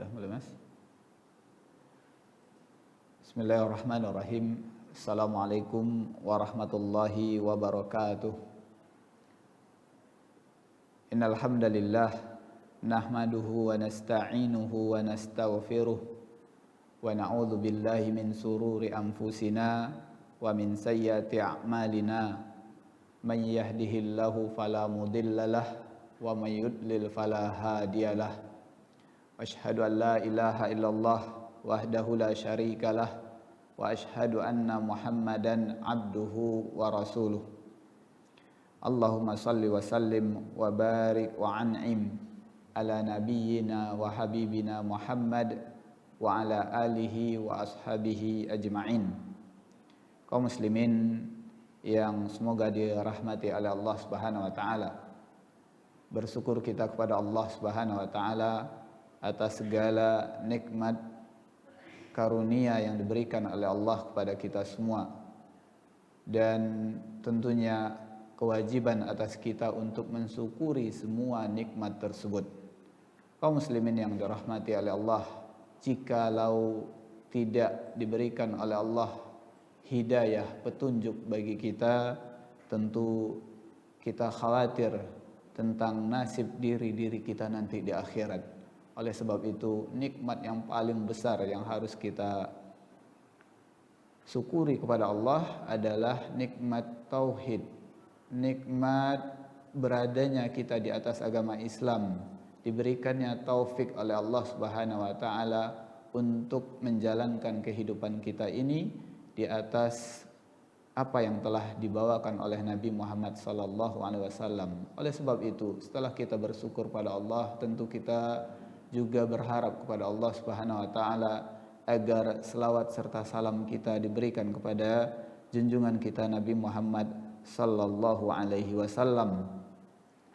Udah mulai, Mas? Bismillahirrahmanirrahim. Assalamualaikum warahmatullahi wabarakatuh. Innal hamdalillah nahmaduhu wa nasta'inuhu wa nastaghfiruh wa na'udzu billahi min sururi anfusina wa min sayyiati a'malina. Man yahdihillahu fala mudhillalah wa may yudlil fala hadiyalah. Asyhadu an la ilaha illallah wahdahu la syarikalah wa asyhadu anna Muhammadan abduhu wa rasuluh. Allahumma salli wa sallim wa barik wa an'im ala nabiyyina wa habibina Muhammad wa ala alihi wa ashabihi ajma'in. Kaum muslimin yang semoga dirahmati oleh Allah Subhanahu wa taala. Bersyukur kita kepada Allah Subhanahu wa taala atas segala nikmat karunia yang diberikan oleh Allah kepada kita semua. Dan tentunya kewajiban atas kita untuk mensyukuri semua nikmat tersebut. Kaum muslimin yang dirahmati oleh Allah, jikalau tidak diberikan oleh Allah hidayah, petunjuk bagi kita, tentu kita khawatir tentang nasib diri kita nanti di akhirat. Oleh sebab itu, nikmat yang paling besar yang harus kita syukuri kepada Allah adalah nikmat tauhid, nikmat beradanya kita di atas agama Islam, diberikannya taufik oleh Allah Subhanahu wa taala untuk menjalankan kehidupan kita ini di atas apa yang telah dibawakan oleh Nabi Muhammad sallallahu alaihi wasallam. Oleh sebab itu, setelah kita bersyukur pada Allah, tentu kita juga berharap kepada Allah Subhanahu wa taala agar selawat serta salam kita diberikan kepada junjungan kita Nabi Muhammad sallallahu alaihi wasallam,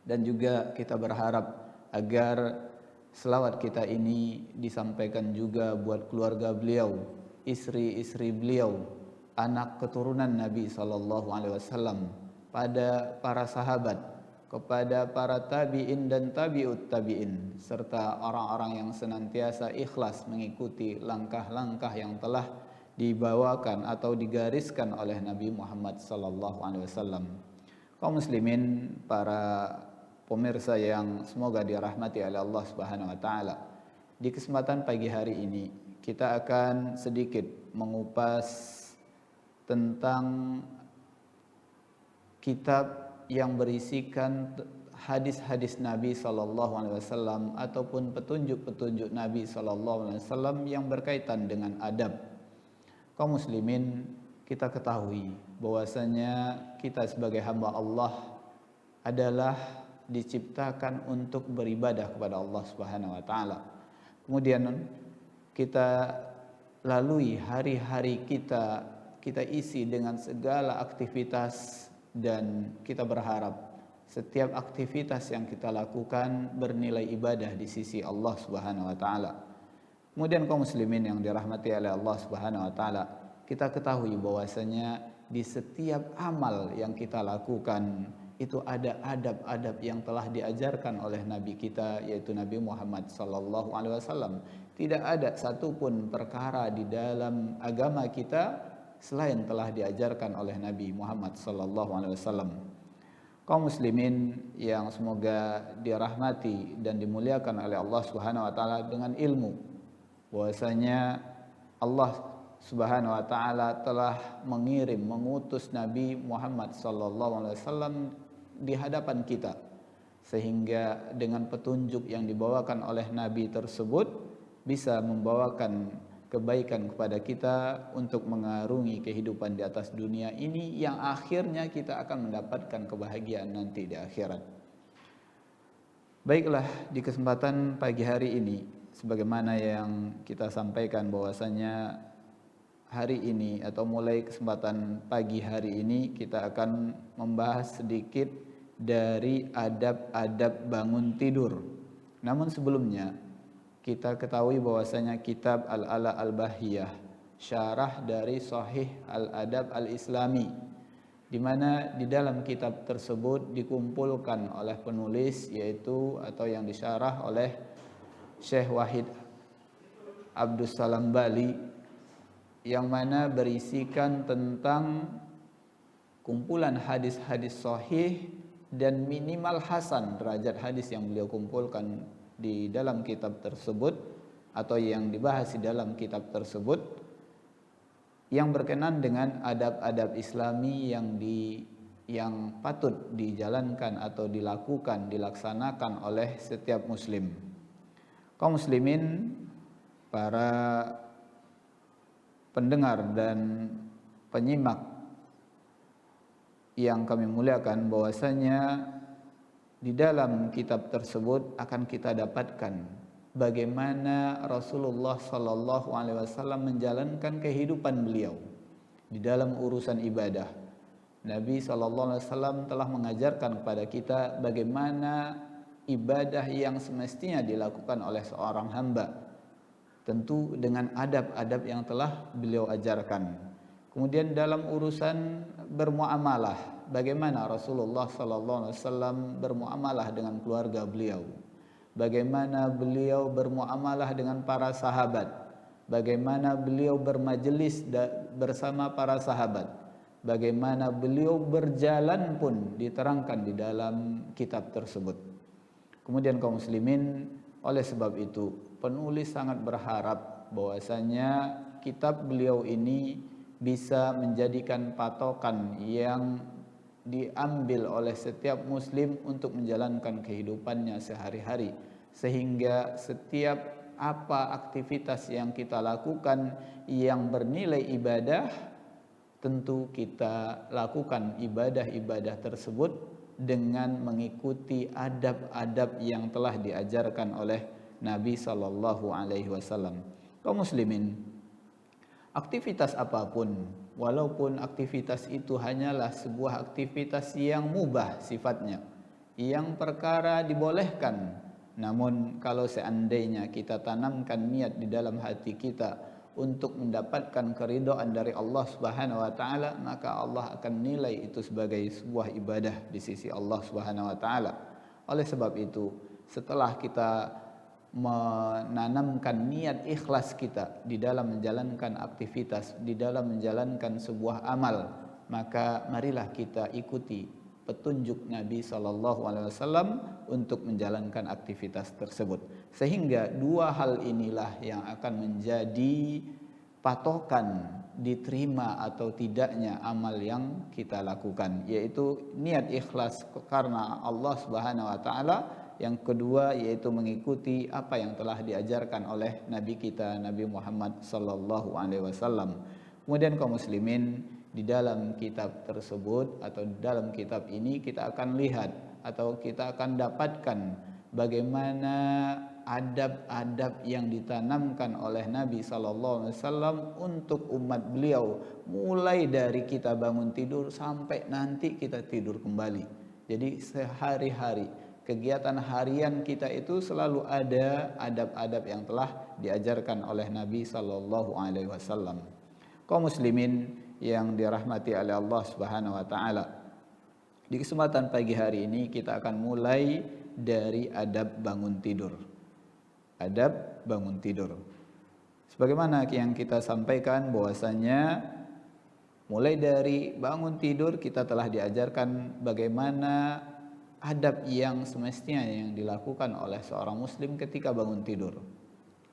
dan juga kita berharap agar selawat kita ini disampaikan juga buat keluarga beliau, istri-istri beliau, anak keturunan Nabi sallallahu alaihi wasallam, pada para sahabat, kepada para tabi'in dan tabi'ut tabi'in, serta orang-orang yang senantiasa ikhlas mengikuti langkah-langkah yang telah dibawakan atau digariskan oleh Nabi Muhammad sallallahu alaihi wasallam. Kaum muslimin, para pemirsa yang semoga dirahmati oleh Allah Subhanahu wa taala. Di kesempatan pagi hari ini kita akan sedikit mengupas tentang kitab yang berisikan hadis-hadis Nabi sallallahu alaihi wasallam ataupun petunjuk-petunjuk Nabi sallallahu alaihi wasallam yang berkaitan dengan adab. Kaum muslimin, kita ketahui bahwasanya kita sebagai hamba Allah adalah diciptakan untuk beribadah kepada Allah Subhanahu wa taala. Kemudian kita lalui hari-hari kita isi dengan segala aktivitas, dan kita berharap setiap aktivitas yang kita lakukan bernilai ibadah di sisi Allah Subhanahu wa taala. Kemudian kaum muslimin yang dirahmati oleh Allah Subhanahu wa taala, kita ketahui bahwasanya di setiap amal yang kita lakukan itu ada adab-adab yang telah diajarkan oleh Nabi kita, yaitu Nabi Muhammad sallallahu alaihi wasallam. Tidak ada satupun perkara di dalam agama kita selain telah diajarkan oleh Nabi Muhammad sallallahu alaihi wasallam. Kaum muslimin yang semoga dirahmati dan dimuliakan oleh Allah Subhanahu wa taala, dengan ilmu bahwasanya Allah Subhanahu wa taala telah mengutus Nabi Muhammad sallallahu alaihi wasallam di hadapan kita, sehingga dengan petunjuk yang dibawakan oleh nabi tersebut bisa membawakan kebaikan kepada kita untuk mengarungi kehidupan di atas dunia ini yang akhirnya kita akan mendapatkan kebahagiaan nanti di akhirat. Baiklah, di kesempatan pagi hari ini, sebagaimana yang kita sampaikan bahwasanya hari ini atau mulai kesempatan pagi hari ini kita akan membahas sedikit dari adab-adab bangun tidur. Namun sebelumnya kita ketahui bahwasanya kitab Al-Ala Al-Bahiyah, syarah dari Sahih Al-Adab Al-Islami, di mana di dalam kitab tersebut dikumpulkan oleh penulis, yaitu atau yang disyarah oleh Syekh Wahid Abdus Salam Bali, yang mana berisikan tentang kumpulan hadis-hadis sahih dan minimal hasan derajat hadis yang beliau kumpulkan di dalam kitab tersebut atau yang dibahas di dalam kitab tersebut, yang berkenan dengan adab-adab Islami yang patut dijalankan atau dilaksanakan oleh setiap muslim. Kaum muslimin, para pendengar dan penyimak yang kami muliakan, bahwasanya di dalam kitab tersebut akan kita dapatkan bagaimana Rasulullah sallallahu alaihi wasallam menjalankan kehidupan beliau di dalam urusan ibadah. Nabi sallallahu alaihi wasallam telah mengajarkan kepada kita bagaimana ibadah yang semestinya dilakukan oleh seorang hamba, tentu dengan adab-adab yang telah beliau ajarkan. Kemudian dalam urusan bermuamalah, bagaimana Rasulullah sallallahu alaihi wasallam bermuamalah dengan keluarga beliau, bagaimana beliau bermuamalah dengan para sahabat, bagaimana beliau bermajelis bersama para sahabat, bagaimana beliau berjalan pun diterangkan di dalam kitab tersebut. Kemudian kaum muslimin, oleh sebab itu penulis sangat berharap bahwasanya kitab beliau ini bisa menjadikan patokan yang diambil oleh setiap muslim untuk menjalankan kehidupannya sehari-hari, sehingga setiap apa aktivitas yang kita lakukan yang bernilai ibadah, tentu kita lakukan ibadah-ibadah tersebut dengan mengikuti adab-adab yang telah diajarkan oleh Nabi sallallahu alaihi wasallam. Kaum muslimin, aktivitas apapun, walaupun aktivitas itu hanyalah sebuah aktivitas yang mubah sifatnya, yang perkara dibolehkan, namun kalau seandainya kita tanamkan niat di dalam hati kita untuk mendapatkan keridhaan dari Allah Subhanahu wa taala, maka Allah akan nilai itu sebagai sebuah ibadah di sisi Allah Subhanahu wa taala. Oleh sebab itu, setelah kita menanamkan niat ikhlas kita di dalam menjalankan aktivitas, di dalam menjalankan sebuah amal, maka marilah kita ikuti petunjuk Nabi sallallahu alaihi wasallam untuk menjalankan aktivitas tersebut. Sehingga dua hal inilah yang akan menjadi patokan diterima atau tidaknya amal yang kita lakukan, yaitu niat ikhlas karena Allah Subhanahu wa taala. Yang kedua yaitu mengikuti apa yang telah diajarkan oleh Nabi kita Nabi Muhammad sallallahu alaihi wasallam. Kemudian kaum muslimin, di dalam kitab tersebut atau di dalam kitab ini kita akan lihat atau kita akan dapatkan bagaimana adab-adab yang ditanamkan oleh Nabi sallallahu alaihi wasallam untuk umat beliau, mulai dari kita bangun tidur sampai nanti kita tidur kembali. Jadi sehari-hari kegiatan harian kita itu selalu ada adab-adab yang telah diajarkan oleh Nabi sallallahu alaihi wasallam. Kaum muslimin yang dirahmati oleh Allah Subhanahu wa taala, di kesempatan pagi hari ini kita akan mulai dari adab bangun tidur. Adab bangun tidur. Sebagaimana yang kita sampaikan bahwasanya mulai dari bangun tidur kita telah diajarkan bagaimana adab yang semestinya yang dilakukan oleh seorang muslim ketika bangun tidur.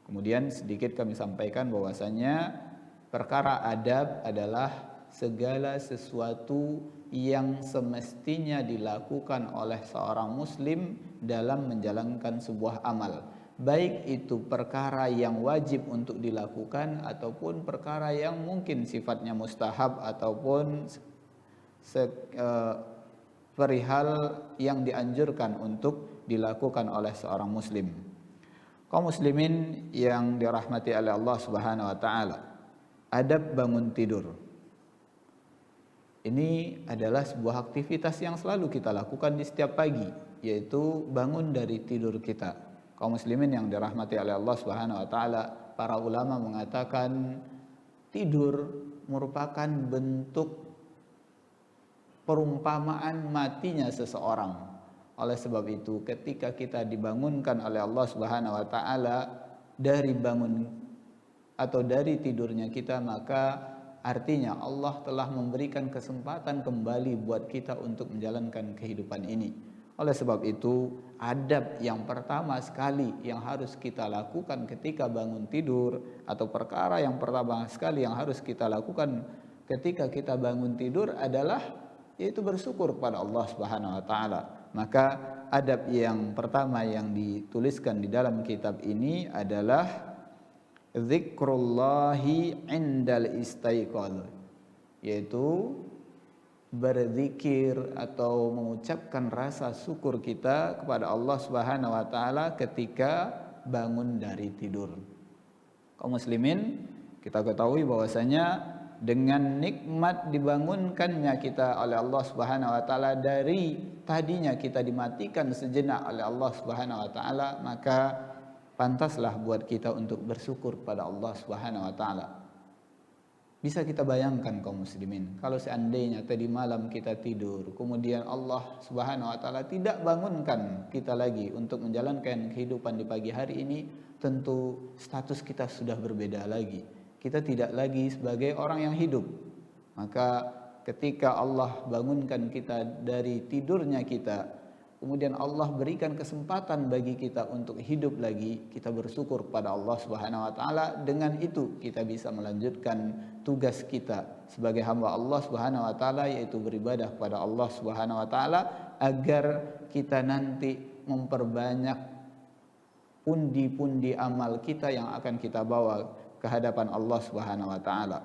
Kemudian sedikit kami sampaikan bahwasanya perkara adab adalah segala sesuatu yang semestinya dilakukan oleh seorang muslim dalam menjalankan sebuah amal, baik itu perkara yang wajib untuk dilakukan ataupun perkara yang mungkin sifatnya mustahab ataupun perihal yang dianjurkan untuk dilakukan oleh seorang muslim. Kaum muslimin yang dirahmati oleh Allah Subhanahu wa taala, adab bangun tidur ini adalah sebuah aktivitas yang selalu kita lakukan di setiap pagi, yaitu bangun dari tidur kita. Kaum muslimin yang dirahmati oleh Allah Subhanahu wa taala, para ulama mengatakan tidur merupakan bentuk perumpamaan matinya seseorang. Oleh sebab itu, ketika kita dibangunkan oleh Allah Subhanahu wa taala dari bangun atau dari tidurnya kita, maka artinya Allah telah memberikan kesempatan kembali buat kita untuk menjalankan kehidupan ini. Oleh sebab itu, adab yang pertama sekali yang harus kita lakukan ketika bangun tidur, atau perkara yang pertama sekali yang harus kita lakukan ketika kita bangun tidur adalah yaitu bersyukur kepada Allah Subhanahu wa taala. Maka adab yang pertama yang dituliskan di dalam kitab ini adalah zikrullahi indal istaiqadh, yaitu berzikir atau mengucapkan rasa syukur kita kepada Allah Subhanahu wa taala ketika bangun dari tidur. Kaum muslimin, kita ketahui bahwasanya dengan nikmat dibangunkannya kita oleh Allah Subhanahu wa taala dari tadinya kita dimatikan sejenak oleh Allah Subhanahu wa taala, maka pantaslah buat kita untuk bersyukur kepada Allah Subhanahu wa taala. Bisa kita bayangkan kaum muslimin, kalau seandainya tadi malam kita tidur, kemudian Allah Subhanahu wa taala tidak bangunkan kita lagi untuk menjalankan kehidupan di pagi hari ini, tentu status kita sudah berbeda lagi. Kita tidak lagi sebagai orang yang hidup. Maka ketika Allah bangunkan kita dari tidurnya kita, kemudian Allah berikan kesempatan bagi kita untuk hidup lagi, kita bersyukur kepada Allah Subhanahu wa taala. Dengan itu kita bisa melanjutkan tugas kita sebagai hamba Allah Subhanahu wa taala, yaitu beribadah kepada Allah Subhanahu wa taala, agar kita nanti memperbanyak pundi-pundi amal kita yang akan kita bawa ke hadapan Allah Subhanahu wa taala.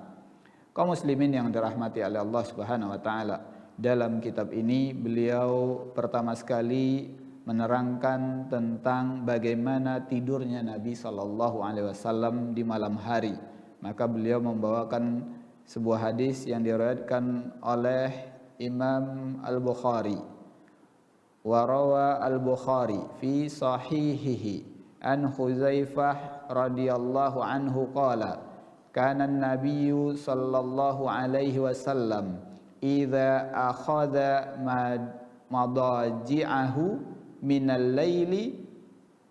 Kaum muslimin yang dirahmati oleh Allah Subhanahu wa taala, dalam kitab ini beliau pertama sekali menerangkan tentang bagaimana tidurnya Nabi sallallahu alaihi wasallam di malam hari. Maka beliau membawakan sebuah hadis yang diriwayatkan oleh Imam Al-Bukhari. Wa rawa Al-Bukhari fi sahihihi an Huzaifah radhiyallahu anhu qala kana an-nabiyyu sallallahu alaihi wasallam idza akhadha madaji'ahu minal laili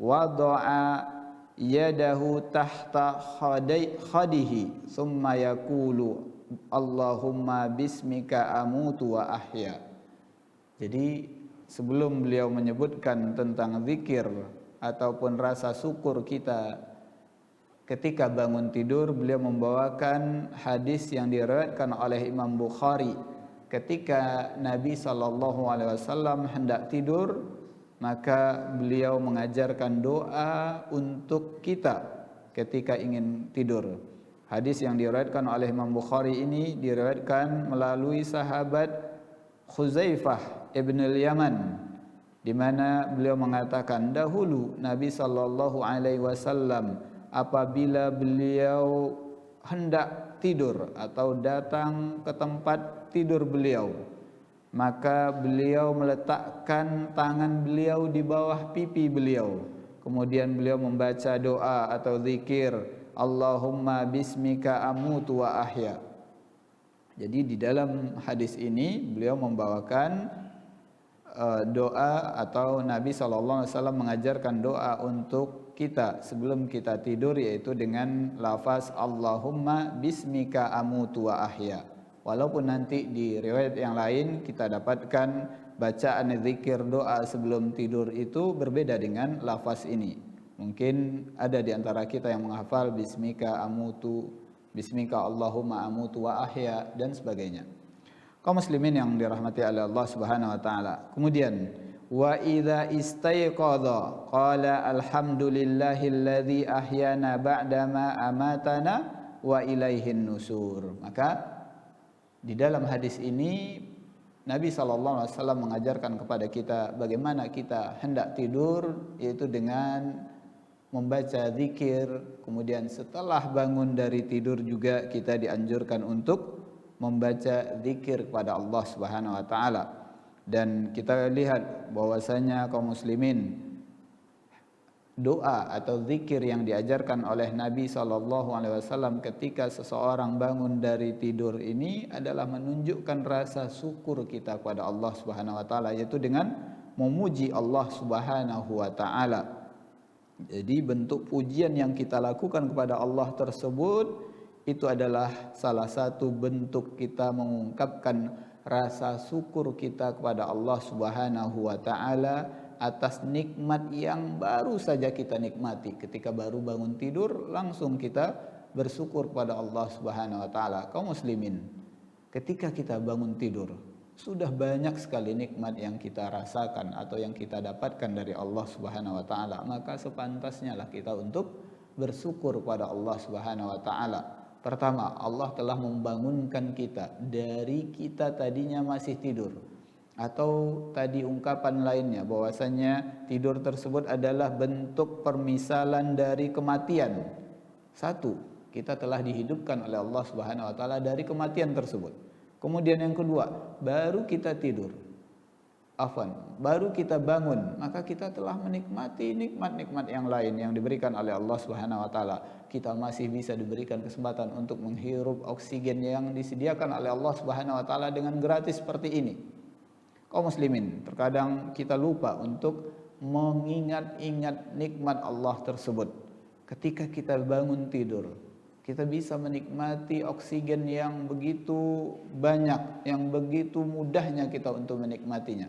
wada'a yadahu tahta khadihi thumma yaqulu Allahumma bismika amutu wa ahya. Jadi sebelum beliau menyebutkan tentang zikir ataupun rasa syukur kita ketika bangun tidur, beliau membawakan hadis yang diriwayatkan oleh Imam Bukhari. Ketika Nabi SAW hendak tidur, maka beliau mengajarkan doa untuk kita ketika ingin tidur. Hadis yang diriwayatkan oleh Imam Bukhari ini diriwayatkan melalui sahabat Khuzaifah ibn al-Yaman, di mana beliau mengatakan dahulu Nabi SAW apabila beliau hendak tidur atau datang ke tempat tidur beliau, maka beliau meletakkan tangan beliau di bawah pipi beliau. Kemudian beliau membaca doa atau zikir, Allahumma bismika amutu wa ahya. Jadi di dalam hadis ini beliau membawakan doa atau Nabi SAW mengajarkan doa untuk kita sebelum kita tidur, yaitu dengan lafaz Allahumma bismika amutu wa ahya. Walaupun nanti di riwayat yang lain kita dapatkan bacaan zikir doa sebelum tidur itu berbeda dengan lafaz ini. Mungkin ada di antara kita yang menghafal bismika amutu, bismika Allahumma amutu wa ahya dan sebagainya. Kaum muslimin yang dirahmati oleh Allah Subhanahu wa taala. Kemudian wa idza istayqadha qala alhamdulillahilladzi ahyana ba'dama amatana wa ilaihin nusur. Maka di dalam hadis ini Nabi SAW mengajarkan kepada kita bagaimana kita hendak tidur, yaitu dengan membaca zikir. Kemudian setelah bangun dari tidur juga kita dianjurkan untuk membaca zikir kepada Allah Subhanahu wa taala. Dan kita lihat bahwasanya kaum muslimin, doa atau zikir yang diajarkan oleh Nabi SAW ketika seseorang bangun dari tidur ini adalah menunjukkan rasa syukur kita kepada Allah Subhanahu wa taala, yaitu dengan memuji Allah Subhanahu wa taala. Jadi bentuk pujian yang kita lakukan kepada Allah tersebut itu adalah salah satu bentuk kita mengungkapkan rasa syukur kita kepada Allah Subhanahu wa taala atas nikmat yang baru saja kita nikmati. Ketika baru bangun tidur langsung kita bersyukur kepada Allah Subhanahu wa taala. Kaum muslimin, ketika kita bangun tidur sudah banyak sekali nikmat yang kita rasakan atau yang kita dapatkan dari Allah Subhanahu wa taala, maka sepantasnya lah kita untuk bersyukur kepada Allah Subhanahu wa taala. Pertama, Allah telah membangunkan kita dari kita tadinya masih tidur. Atau tadi ungkapan lainnya bahwasanya tidur tersebut adalah bentuk permisalan dari kematian. Satu, kita telah dihidupkan oleh Allah Subhanahu wa taala dari kematian tersebut. Kemudian yang kedua, baru kita tidur, baru kita bangun, maka kita telah menikmati nikmat-nikmat yang lain yang diberikan oleh Allah Subhanahu wa taala. Kita masih bisa diberikan kesempatan untuk menghirup oksigen yang disediakan oleh Allah Subhanahu wa taala dengan gratis seperti ini. Kaum muslimin, terkadang kita lupa untuk mengingat-ingat nikmat Allah tersebut. Ketika kita bangun tidur, kita bisa menikmati oksigen yang begitu banyak, yang begitu mudahnya kita untuk menikmatinya.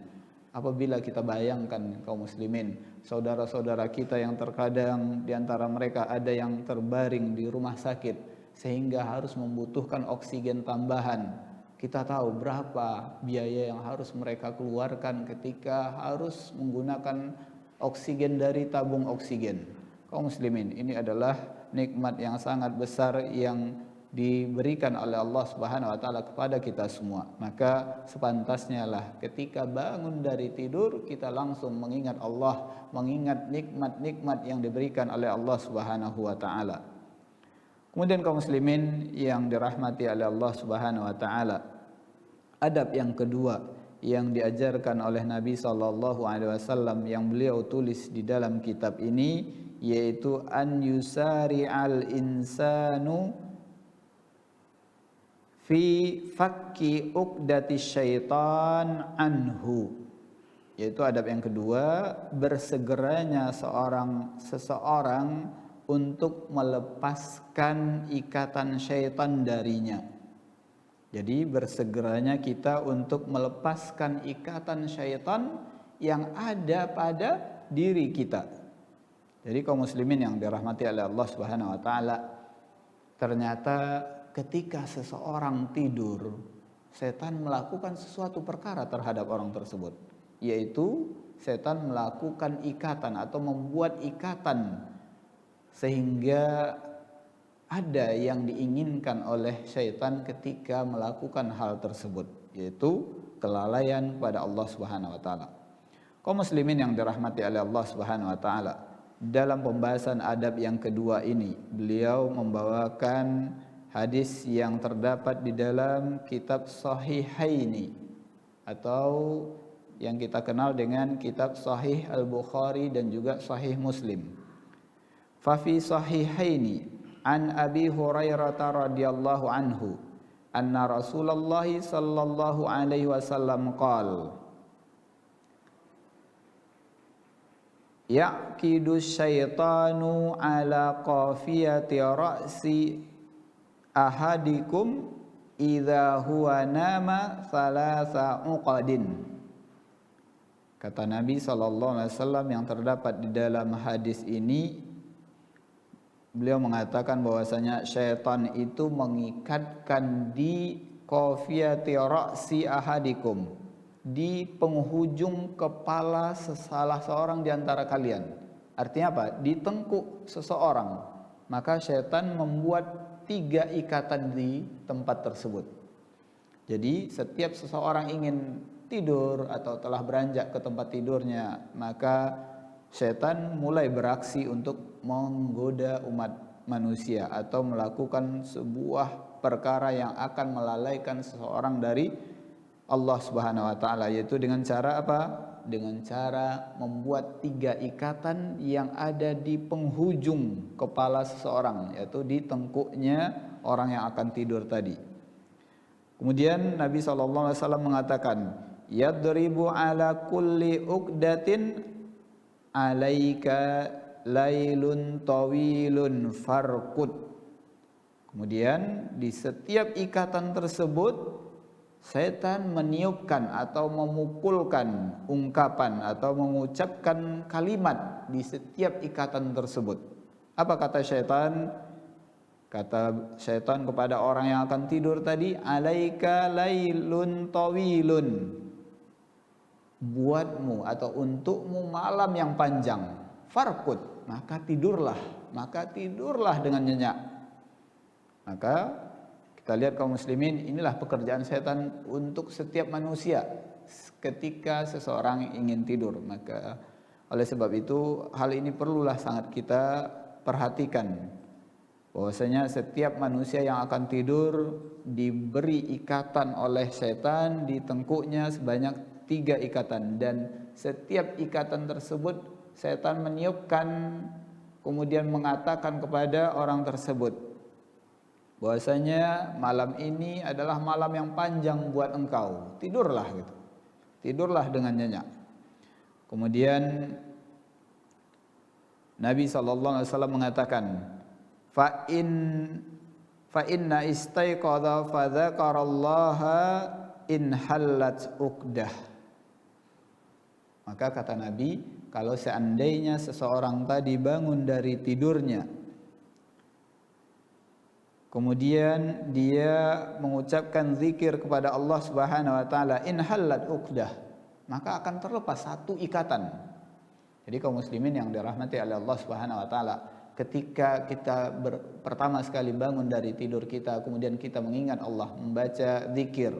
Apabila kita bayangkan kaum muslimin, saudara-saudara kita yang terkadang di antara mereka ada yang terbaring di rumah sakit sehingga harus membutuhkan oksigen tambahan. Kita tahu berapa biaya yang harus mereka keluarkan ketika harus menggunakan oksigen dari tabung oksigen. Kaum muslimin, ini adalah nikmat yang sangat besar yang diberikan oleh Allah Subhanahu wa taala kepada kita semua. Maka sepantasnya lah ketika bangun dari tidur kita langsung mengingat Allah, mengingat nikmat-nikmat yang diberikan oleh Allah Subhanahu wa taala. Kemudian kaum muslimin yang dirahmati oleh Allah Subhanahu wa taala, adab yang kedua yang diajarkan oleh Nabi sallallahu alaihi wasallam yang beliau tulis di dalam kitab ini yaitu an yusari'al insanu fi fakki uqdati syaitan anhu, yaitu adab yang kedua, bersegeranya seseorang untuk melepaskan ikatan syaitan darinya. Jadi bersegeranya kita untuk melepaskan ikatan syaitan yang ada pada diri kita. Jadi kaum muslimin yang dirahmati oleh Allah Subhanahu wa taala, ternyata ketika seseorang tidur, setan melakukan sesuatu perkara terhadap orang tersebut, yaitu setan melakukan ikatan atau membuat ikatan sehingga ada yang diinginkan oleh syaitan ketika melakukan hal tersebut, yaitu kelalaian pada Allah Subhanahu wa taala. Kaum muslimin yang dirahmati oleh Allah Subhanahu wa taala, dalam pembahasan adab yang kedua ini beliau membawakan hadis yang terdapat di dalam kitab Sahihaini atau yang kita kenal dengan kitab Sahih Al-Bukhari dan juga Sahih Muslim. Fa fi Sahihaini an Abi Hurairah radhiyallahu anhu anna Rasulullah sallallahu alaihi wasallam qala yaqidu syaitanu ala qafiyati ra'si ahadikum idza huwa nama thalatha uqadin. Kata Nabi SAW yang terdapat di dalam hadis ini, beliau mengatakan bahwasanya syaitan itu mengikatkan di qafiyati ra'si ahadikum, di penghujung kepala salah seorang di antara kalian. Artinya apa? Di tengkuk seseorang. Maka syaitan membuat 3 ikatan di tempat tersebut. Jadi setiap seseorang ingin tidur atau telah beranjak ke tempat tidurnya, maka syaitan mulai beraksi untuk menggoda umat manusia atau melakukan sebuah perkara yang akan melalaikan seseorang dari Allah Subhanahu wa taala, yaitu dengan cara apa? Dengan cara membuat 3 ikatan yang ada di penghujung kepala seseorang, yaitu di tengkuknya orang yang akan tidur tadi. Kemudian Nabi SAW mengatakan, yadribu ala kulli uqdatin alaika lailun tawilun farqud. Kemudian di setiap ikatan tersebut setan meniupkan atau memukulkan ungkapan atau mengucapkan kalimat di setiap ikatan tersebut. Apa kata setan? Kata setan kepada orang yang akan tidur tadi, alaika lailun tawilun. Buatmu atau untukmu malam yang panjang. Farqud, maka tidurlah dengan nyenyak. Maka kita lihat kaum muslimin, inilah pekerjaan setan untuk setiap manusia ketika seseorang ingin tidur. Maka oleh sebab itu hal ini perlulah sangat kita perhatikan, bahwasanya setiap manusia yang akan tidur diberi ikatan oleh setan di tengkuknya sebanyak 3 ikatan, dan setiap ikatan tersebut setan meniupkan kemudian mengatakan kepada orang tersebut bahwasanya malam ini adalah malam yang panjang buat engkau, tidurlah gitu. Tidurlah dengan nyenyak. Kemudian Nabi SAW mengatakan, fa inna istaiqadha fa dzakarallaha in hallat uqdah. Maka kata Nabi, kalau seandainya seseorang tadi bangun dari tidurnya, kemudian dia mengucapkan zikir kepada Allah Subhanahu wa taala, in hallat uqdah, maka akan terlepas satu ikatan. Jadi kaum muslimin yang dirahmati oleh Allah Subhanahu wa taala, ketika kita pertama sekali bangun dari tidur kita, kemudian kita mengingat Allah, membaca zikir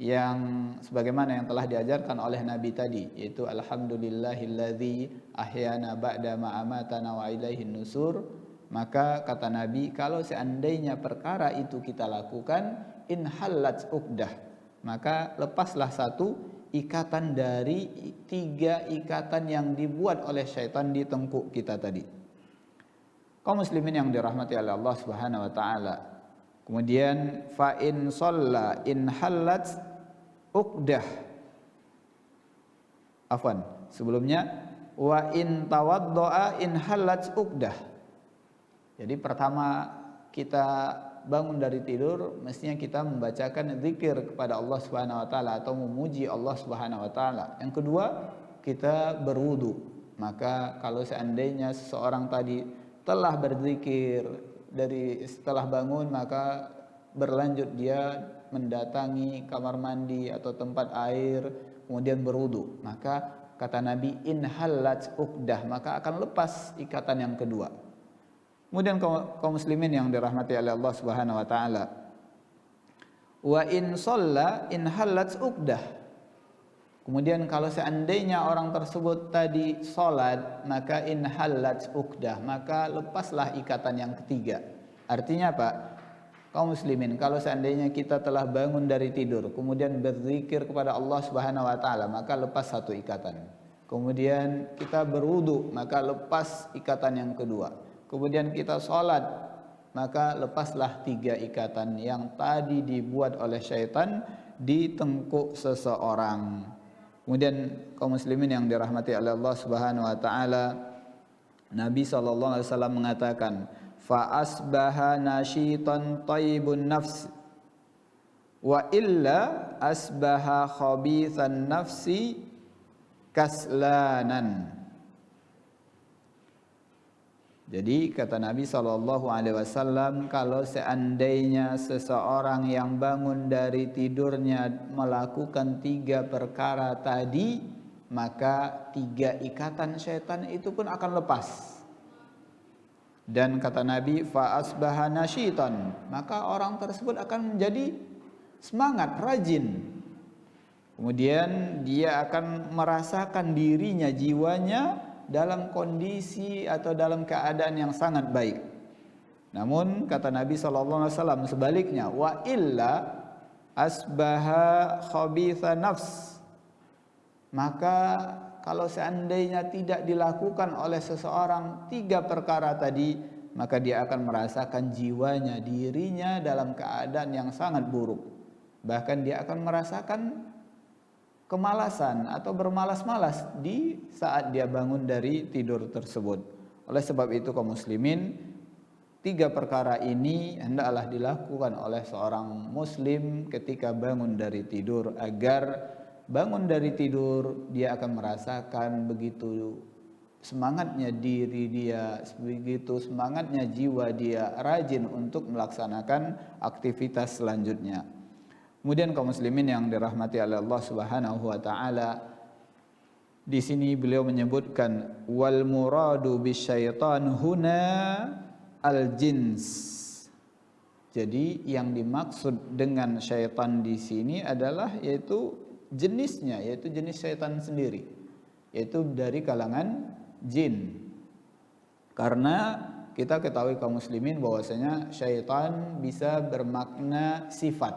yang sebagaimana yang telah diajarkan oleh Nabi tadi, yaitu alhamdulillahilladzi ahyana ba'da ma amatana wa ilaihin nusur. Maka kata Nabi, kalau seandainya perkara itu kita lakukan, in hallat uqdah, maka lepaslah satu ikatan dari 3 ikatan yang dibuat oleh syaitan di tengkuk kita tadi. Kaum muslimin yang dirahmati oleh Allah Subhanahu wa taala. Kemudian fa in shalla in hallat uqdah. Afwan, sebelumnya wa in tawaddoa in hallat uqdah. Jadi pertama kita bangun dari tidur, mestinya kita membacakan zikir kepada Allah Subhanahu wa taala atau memuji Allah Subhanahu wa taala. Yang kedua, kita berwudu. Maka kalau seandainya seseorang tadi telah berzikir dari setelah bangun, maka berlanjut dia mendatangi kamar mandi atau tempat air, kemudian berwudu. Maka kata Nabi, in hallat uqdah, maka akan lepas ikatan yang kedua. Kemudian kaum muslimin yang dirahmati oleh Allah Subhanahu wa taala, wa in shalla in hallat uqdah. Kemudian kalau seandainya orang tersebut tadi salat, maka in hallat uqdah, maka lepaslah ikatan yang ketiga. Artinya apa? Kaum muslimin, kalau seandainya kita telah bangun dari tidur, kemudian berzikir kepada Allah Subhanahu wa taala, maka lepas satu ikatan. Kemudian kita berwudu, maka lepas ikatan yang kedua. Kemudian kita sholat, maka lepaslah 3 ikatan yang tadi dibuat oleh syaitan di tengkuk seseorang. Kemudian kaum muslimin yang dirahmati oleh Allah Subhanahu wa taala, Nabi SAW mengatakan, fa asbaha nasyitan thayyibun nafs wa illa asbaha khabithan nafsi kaslanan. Jadi kata Nabi SAW, kalau seandainya seseorang yang bangun dari tidurnya melakukan 3 perkara tadi, maka 3 ikatan syaitan itu pun akan lepas. Dan kata Nabi, fa asbaha nasyitan, maka orang tersebut akan menjadi semangat, rajin. Kemudian dia akan merasakan dirinya, jiwanya dalam kondisi atau dalam keadaan yang sangat baik. Namun kata Nabi SAW sebaliknya, wa illa asbaha khabitha nafs, maka kalau seandainya tidak dilakukan oleh seseorang 3 perkara tadi, maka dia akan merasakan jiwanya, dirinya dalam keadaan yang sangat buruk. Bahkan dia akan merasakan kemalasan atau bermalas-malas di saat dia bangun dari tidur tersebut. Oleh sebab itu kaum muslimin, 3 perkara ini hendaklah dilakukan oleh seorang muslim ketika bangun dari tidur, agar bangun dari tidur dia akan merasakan begitu semangatnya diri dia, begitu semangatnya jiwa dia, rajin untuk melaksanakan aktivitas selanjutnya. Kemudian kaum muslimin yang dirahmati oleh Allah Subhanahu wa taala, di sini beliau menyebutkan wal muradu bisyaitan huna al jins. Jadi yang dimaksud dengan syaitan di sini adalah yaitu jenisnya, yaitu jenis syaitan sendiri, yaitu dari kalangan jin. Karena kita ketahui kaum muslimin bahwasanya syaitan bisa bermakna sifat,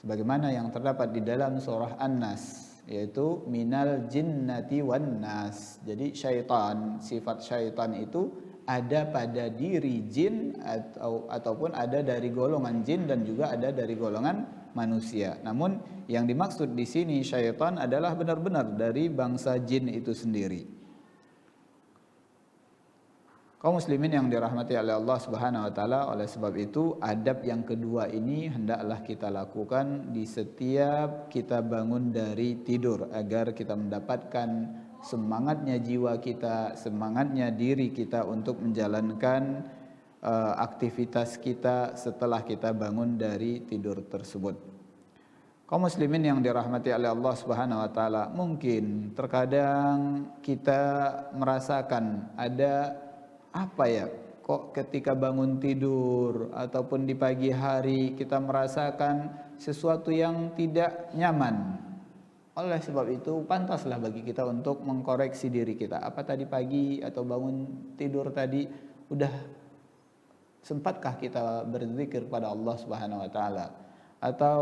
sebagaimana yang terdapat di dalam surah An-Nas, yaitu minal jinnati wan nas. Jadi syaitan, sifat syaitan itu ada pada diri jin ataupun ada dari golongan jin dan juga ada dari golongan manusia. Namun yang dimaksud di sini syaitan adalah benar-benar dari bangsa jin itu sendiri. Kaum muslimin yang dirahmati oleh Allah Subhanahu wa taala, oleh sebab itu adab yang kedua ini hendaklah kita lakukan di setiap kita bangun dari tidur, agar kita mendapatkan semangatnya jiwa kita, semangatnya diri kita untuk menjalankan aktivitas kita setelah kita bangun dari tidur tersebut. Kaum muslimin yang dirahmati oleh Allah Subhanahu wa taala, mungkin terkadang kita merasakan ada kok ketika bangun tidur ataupun di pagi hari kita merasakan sesuatu yang tidak nyaman. Oleh sebab itu pantaslah bagi kita untuk mengkoreksi diri kita. Apa tadi pagi atau bangun tidur tadi udah sempatkah kita berzikir pada Allah Subhanahu wa taala? Atau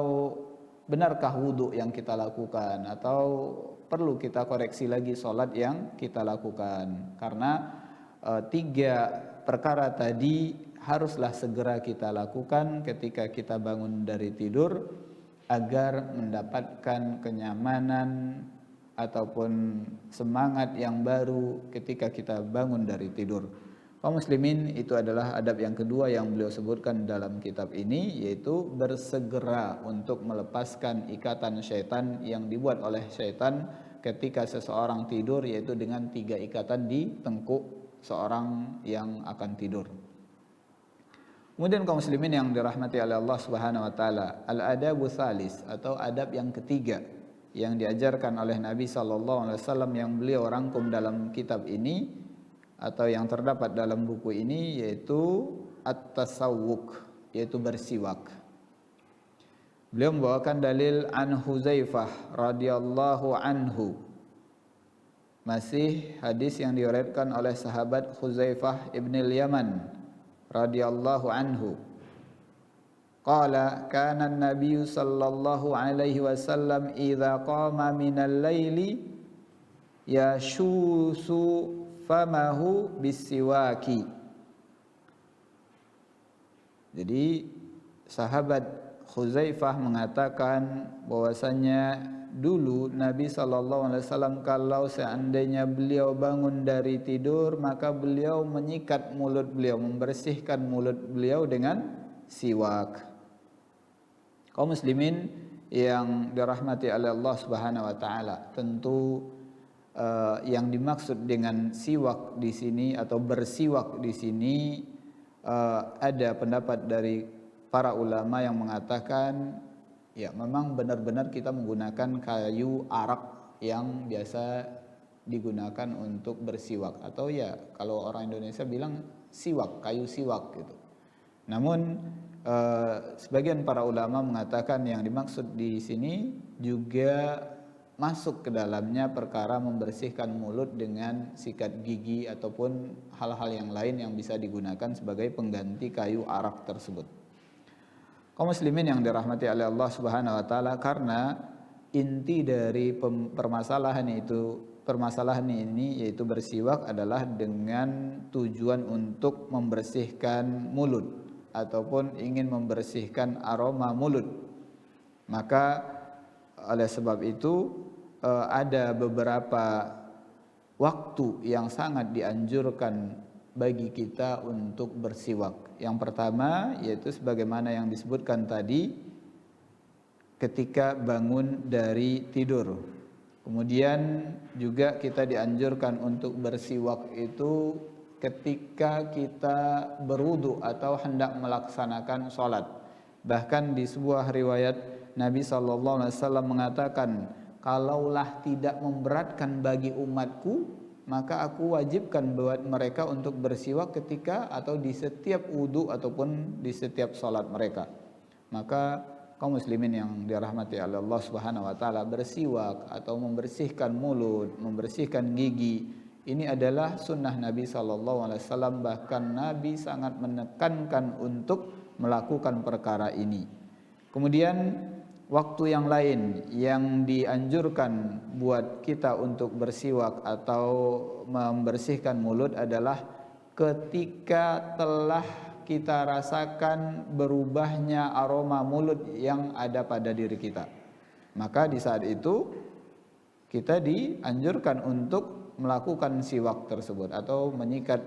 benarkah wudhu yang kita lakukan, atau perlu kita koreksi lagi sholat yang kita lakukan? Karena 3 perkara tadi haruslah segera kita lakukan ketika kita bangun dari tidur, agar mendapatkan kenyamanan ataupun semangat yang baru ketika kita bangun dari tidur. Kaum muslimin, itu adalah adab yang kedua yang beliau sebutkan dalam kitab ini, yaitu bersegera untuk melepaskan ikatan syaitan yang dibuat oleh syaitan ketika seseorang tidur, yaitu dengan 3 ikatan di tengkuk seorang yang akan tidur. Kemudian kaum muslimin yang dirahmati oleh Allah Subhanahu wa taala, al-adabu tsalis atau adab yang ketiga yang diajarkan oleh Nabi sallallahu alaihi wasallam yang beliau rangkum dalam kitab ini atau yang terdapat dalam buku ini, yaitu at-tasawwuk, yaitu bersiwak. Beliau membawakan dalil an Huzaifah radhiyallahu anhu. Masih hadis yang diriwayatkan oleh sahabat Huzaifah ibn al-Yaman radhiyallahu anhu. Qala kana an-nabiy sallallahu alaihi wasallam idza qama minal laili yashusu famahu bisiwaki. Jadi sahabat Huzaifah mengatakan bahwasanya dulu Nabi SAW kalau seandainya beliau bangun dari tidur, maka beliau menyikat mulut beliau, membersihkan mulut beliau dengan siwak. Kaum muslimin yang dirahmati oleh Allah Subhanahu wa taala, tentu yang dimaksud dengan siwak di sini atau bersiwak di sini, ada pendapat dari para ulama yang mengatakan ya memang benar-benar kita menggunakan kayu arak yang biasa digunakan untuk bersiwak, atau ya kalau orang Indonesia bilang siwak, kayu siwak gitu. Namun sebagian para ulama mengatakan yang dimaksud di sini juga masuk ke dalamnya perkara membersihkan mulut dengan sikat gigi ataupun hal-hal yang lain yang bisa digunakan sebagai pengganti kayu arak tersebut. Kaum muslimin yang dirahmati oleh Allah Subhanahu wa taala, karena inti dari permasalahan ini yaitu bersiwak adalah dengan tujuan untuk membersihkan mulut ataupun ingin membersihkan aroma mulut. Maka oleh sebab itu ada beberapa waktu yang sangat dianjurkan bagi kita untuk bersiwak. Yang pertama yaitu sebagaimana yang disebutkan tadi, ketika bangun dari tidur. Kemudian juga kita dianjurkan untuk bersiwak itu ketika kita berwudu atau hendak melaksanakan sholat. Bahkan di sebuah riwayat Nabi SAW mengatakan, kalaulah tidak memberatkan bagi umatku, maka aku wajibkan buat mereka untuk bersiwak ketika atau di setiap wudu ataupun di setiap sholat mereka. Maka kaum muslimin yang dirahmati oleh Allah Subhanahu wa taala, bersiwak atau membersihkan mulut, membersihkan gigi, ini adalah sunnah Nabi SAW. Bahkan Nabi sangat menekankan untuk melakukan perkara ini. Kemudian waktu yang lain yang dianjurkan buat kita untuk bersiwak atau membersihkan mulut adalah ketika telah kita rasakan berubahnya aroma mulut yang ada pada diri kita. Maka di saat itu kita dianjurkan untuk melakukan siwak tersebut atau menyikat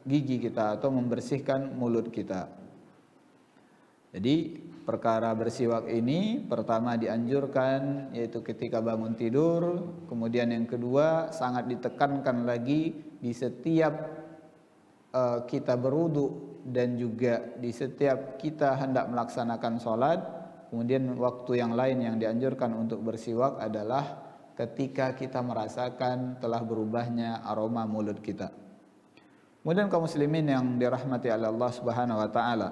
gigi kita atau membersihkan mulut kita. Jadi perkara bersiwak ini pertama dianjurkan yaitu ketika bangun tidur, kemudian yang kedua sangat ditekankan lagi di setiap kita berwudu dan juga di setiap kita hendak melaksanakan sholat. Kemudian waktu yang lain yang dianjurkan untuk bersiwak adalah ketika kita merasakan telah berubahnya aroma mulut kita. Kemudian kaum muslimin yang dirahmati oleh Allah Subhanahu wa taala,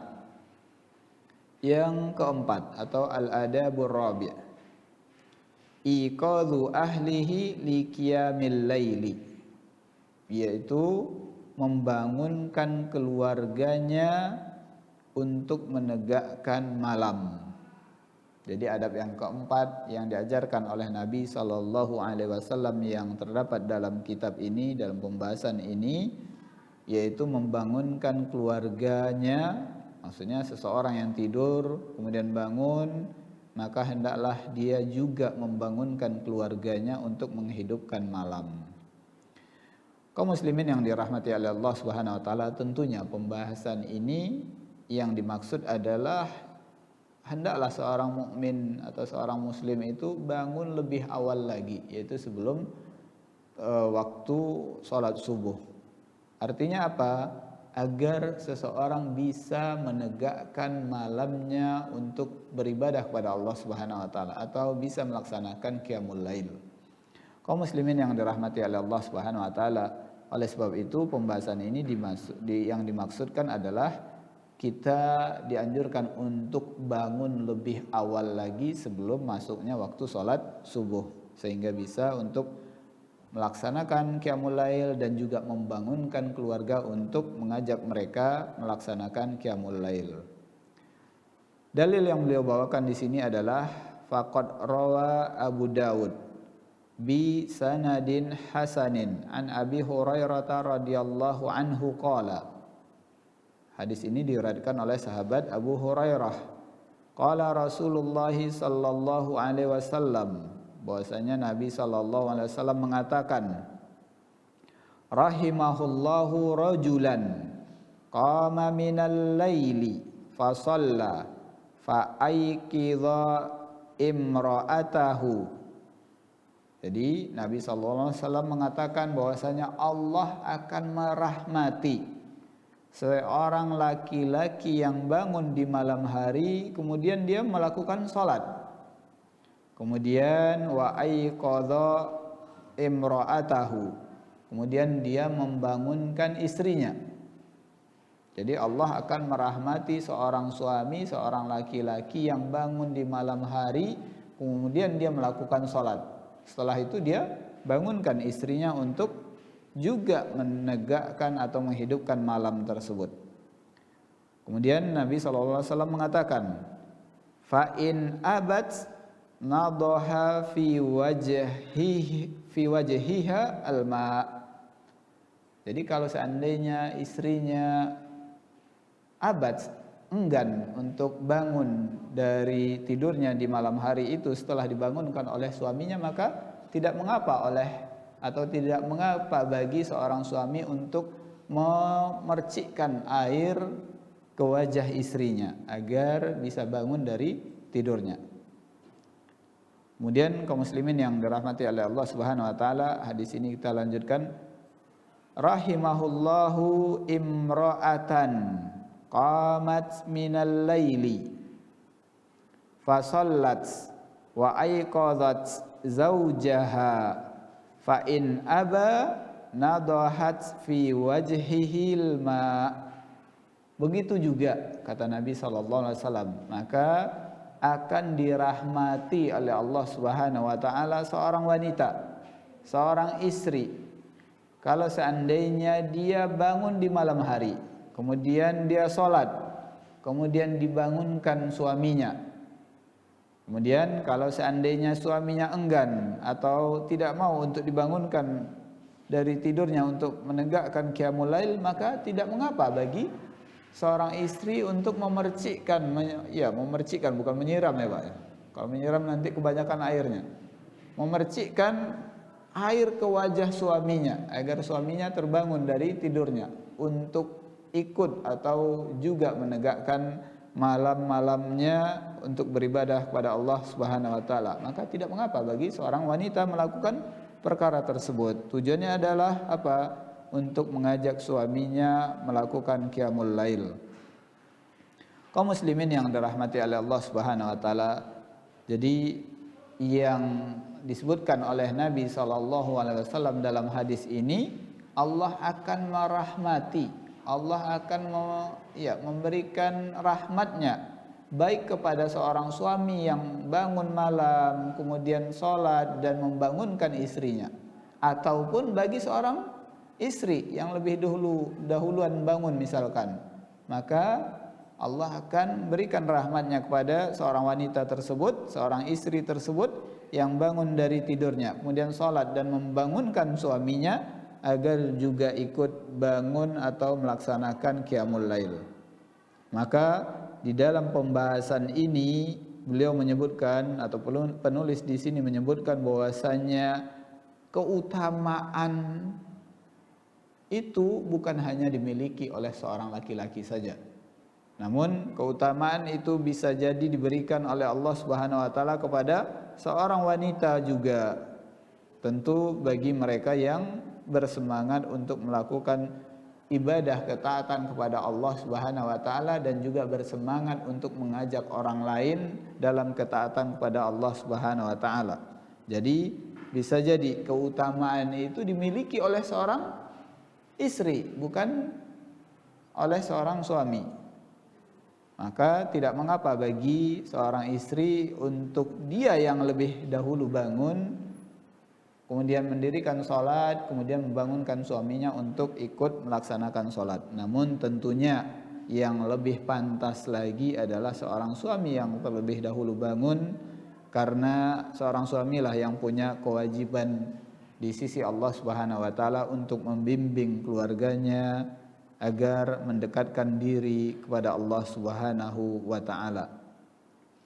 yang keempat atau al-adabur rabi', iqadhu ahlihi liqiyamil laili, yaitu membangunkan keluarganya untuk menegakkan malam. Jadi adab yang keempat yang diajarkan oleh Nabi SAW yang terdapat dalam kitab ini, dalam pembahasan ini, yaitu membangunkan keluarganya. Maksudnya seseorang yang tidur kemudian bangun, maka hendaklah dia juga membangunkan keluarganya untuk menghidupkan malam. Kaum muslimin yang dirahmati oleh Allah Subhanahu wa taala, tentunya pembahasan ini yang dimaksud adalah hendaklah seorang mukmin atau seorang muslim itu bangun lebih awal lagi, yaitu sebelum waktu sholat subuh. Artinya apa? Agar seseorang bisa menegakkan malamnya untuk beribadah kepada Allah Subhanahu wa taala atau bisa melaksanakan qiyamul lail. Kaum muslimin yang dirahmati oleh Allah Subhanahu wa taala, oleh sebab itu pembahasan ini yang dimaksudkan adalah kita dianjurkan untuk bangun lebih awal lagi sebelum masuknya waktu sholat subuh, sehingga bisa untuk melaksanakan qiyamul lail dan juga membangunkan keluarga untuk mengajak mereka melaksanakan qiyamul lail. Dalil yang beliau bawakan di sini adalah faqad rawa Abu Dawud bi sanadin hasanin an Abi Hurairah radhiyallahu anhu qala. Hadis ini diriwayatkan oleh sahabat Abu Hurairah. Qala Rasulullah sallallahu alaihi wasallam, bahwasanya Nabi sallallahu alaihi wasallam mengatakan, rahimahullahu rajulan qama minal laili fa shalla fa aiqidha imra'atahu. Jadi Nabi sallallahu alaihi wasallam mengatakan bahwasanya Allah akan merahmati seorang laki-laki yang bangun di malam hari kemudian dia melakukan sholat, kemudian wa aiqadha imra'atahu, kemudian dia membangunkan istrinya. Jadi Allah akan merahmati seorang suami, seorang laki-laki yang bangun di malam hari kemudian dia melakukan sholat. Setelah itu dia bangunkan istrinya untuk juga menegakkan atau menghidupkan malam tersebut. Kemudian Nabi SAW mengatakan, fa in abat nadaha fi wajhiha alma. Jadi kalau seandainya istrinya abad, enggan untuk bangun dari tidurnya di malam hari itu setelah dibangunkan oleh suaminya, maka tidak mengapa oleh atau tidak mengapa bagi seorang suami untuk memercikkan air ke wajah istrinya agar bisa bangun dari tidurnya. Kemudian kaum muslimin yang dirahmati oleh Allah Subhanahu wa taala, hadis ini kita lanjutkan. Rahimahullahu imra'atan qamat minal laili fasallat wa aiqadhat zawjaha fa in aba nadahat fi wajhihil ma. Begitu juga kata Nabi sallallahu alaihi wasallam, maka akan dirahmati oleh Allah Subhanahu wa taala seorang wanita, seorang istri, kalau seandainya dia bangun di malam hari, kemudian dia sholat, kemudian dibangunkan suaminya. Kemudian kalau seandainya suaminya enggan atau tidak mau untuk dibangunkan dari tidurnya untuk menegakkan qiyamul lail, maka tidak mengapa bagi seorang istri untuk memercikkan, memercikkan bukan menyiram ya Pak. Kalau menyiram nanti kebanyakan airnya. Memercikkan air ke wajah suaminya agar suaminya terbangun dari tidurnya untuk ikut atau juga menegakkan malam-malamnya untuk beribadah kepada Allah Subhanahu wa taala. Maka tidak mengapa bagi seorang wanita melakukan perkara tersebut. Tujuannya adalah apa? Untuk mengajak suaminya melakukan qiyamul lail. Kaum muslimin yang dirahmati oleh Allah Subhanahu wa taala, jadi yang disebutkan oleh Nabi sallallahu alaihi wasallam dalam hadis ini, Allah akan merahmati, Allah akan memberikan rahmatnya baik kepada seorang suami yang bangun malam kemudian sholat dan membangunkan istrinya, ataupun bagi seorang istri yang lebih dahuluan bangun misalkan, maka Allah akan berikan rahmatnya kepada seorang wanita tersebut, seorang istri tersebut yang bangun dari tidurnya kemudian sholat dan membangunkan suaminya agar juga ikut bangun atau melaksanakan qiyamul lail. Maka di dalam pembahasan ini beliau menyebutkan atau penulis di sini menyebutkan bahwasanya keutamaan itu bukan hanya dimiliki oleh seorang laki-laki saja. Namun keutamaan itu bisa jadi diberikan oleh Allah Subhanahu wa taala kepada seorang wanita juga. Tentu bagi mereka yang bersemangat untuk melakukan ibadah ketaatan kepada Allah Subhanahu wa taala dan juga bersemangat untuk mengajak orang lain dalam ketaatan kepada Allah Subhanahu wa taala. Jadi bisa jadi keutamaan itu dimiliki oleh seorang istri, bukan oleh seorang suami. Maka tidak mengapa bagi seorang istri untuk dia yang lebih dahulu bangun, kemudian mendirikan sholat, kemudian membangunkan suaminya untuk ikut melaksanakan sholat. Namun tentunya yang lebih pantas lagi adalah seorang suami yang terlebih dahulu bangun, karena seorang suamilah yang punya kewajiban di sisi Allah Subhanahu wa taala untuk membimbing keluarganya agar mendekatkan diri kepada Allah Subhanahu wa taala.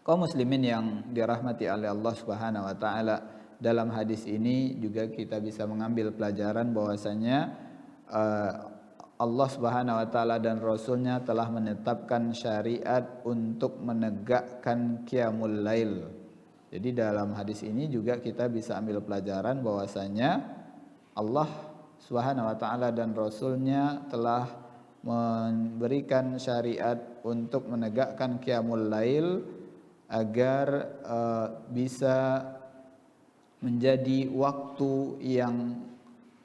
Kaum muslimin yang dirahmati oleh Allah Subhanahu wa taala, dalam hadis ini juga kita bisa mengambil pelajaran bahwasanya Allah Subhanahu wa taala dan Rasulnya telah menetapkan syariat untuk menegakkan qiyamul lail. Jadi dalam hadis ini juga kita bisa ambil pelajaran bahwasanya Allah Subhanahu wa taala dan Rasulnya telah memberikan syariat untuk menegakkan qiyamul lail agar bisa menjadi waktu yang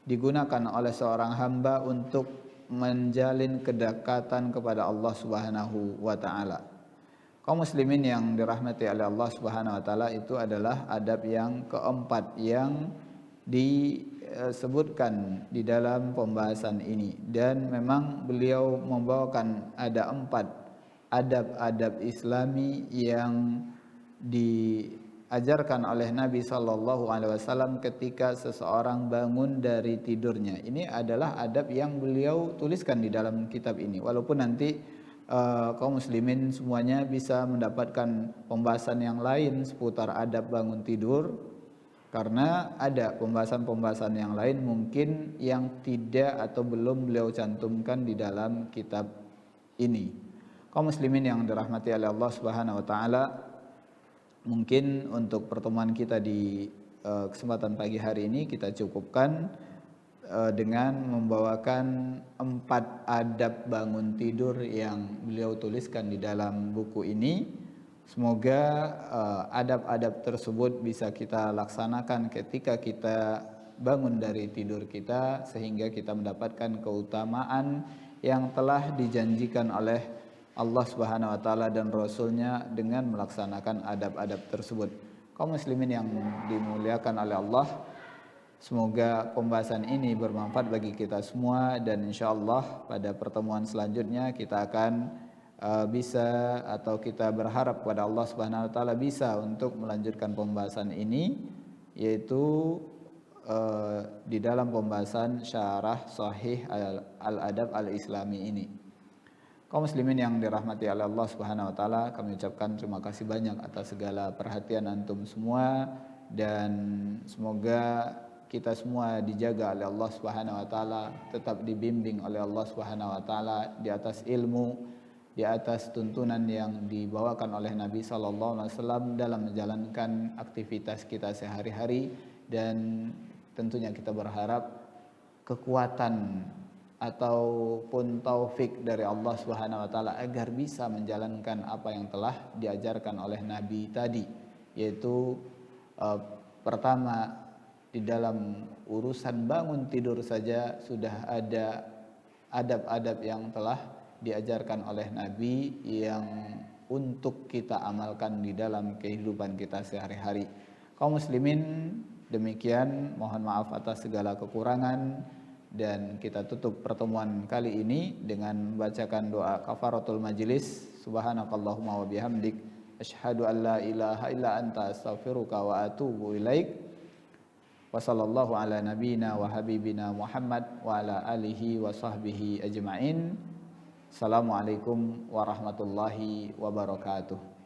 digunakan oleh seorang hamba untuk menjalin kedekatan kepada Allah Subhanahu wa taala. Kaum muslimin yang dirahmati oleh Allah Subhanahu wa taala, itu adalah adab yang keempat yang disebutkan di dalam pembahasan ini, dan memang beliau membawakan ada 4 adab-adab Islami yang diajarkan oleh Nabi sallallahu alaihi wasallam ketika seseorang bangun dari tidurnya. Ini adalah adab yang beliau tuliskan di dalam kitab ini. Walaupun nanti kaum muslimin semuanya bisa mendapatkan pembahasan yang lain seputar adab bangun tidur, Karena ada pembahasan-pembahasan yang lain mungkin yang tidak atau belum beliau cantumkan di dalam kitab ini. Kaum muslimin yang dirahmati oleh Allah Subhanahu wa taala, mungkin untuk pertemuan kita di kesempatan pagi hari ini kita cukupkan dengan membawakan 4 adab bangun tidur yang beliau tuliskan di dalam buku ini. Semoga adab-adab tersebut bisa kita laksanakan ketika kita bangun dari tidur kita, sehingga kita mendapatkan keutamaan yang telah dijanjikan oleh Allah Subhanahu wa taala dan Rasulnya dengan melaksanakan adab-adab tersebut. Kaum muslimin yang dimuliakan oleh Allah, semoga pembahasan ini bermanfaat bagi kita semua, dan insyaallah pada pertemuan selanjutnya kita akan bisa, atau kita berharap kepada Allah Subhanahu wa taala bisa untuk melanjutkan pembahasan ini, yaitu di dalam pembahasan syarah sahih al-adab al-islami ini. Kaum muslimin yang dirahmati oleh Allah Subhanahu wa taala, kami ucapkan terima kasih banyak atas segala perhatian antum semua, dan semoga kita semua dijaga oleh Allah Subhanahu wa taala, tetap dibimbing oleh Allah Subhanahu wa taala di atas ilmu, di atas tuntunan yang dibawakan oleh Nabi sallallahu alaihi wasallam dalam menjalankan aktivitas kita sehari-hari, dan tentunya kita berharap kekuatan ataupun taufik dari Allah Subhanahu wa taala agar bisa menjalankan apa yang telah diajarkan oleh Nabi tadi, yaitu pertama, di dalam urusan bangun tidur saja sudah ada adab-adab yang telah diajarkan oleh Nabi yang untuk kita amalkan di dalam kehidupan kita sehari-hari. Kaum muslimin, demikian, mohon maaf atas segala kekurangan, dan kita tutup pertemuan kali ini dengan membacakan doa kafaratul majlis. Subhanakallahumma wa bihamdik, asyhadu an la ilaha illa anta, astaghfiruka wa atubu ilaik. Wa sallallahu ala nabiyyina wa habibina Muhammad wa ala alihi wa sahbihi ajma'in. Assalamualaikum warahmatullahi wabarakatuh.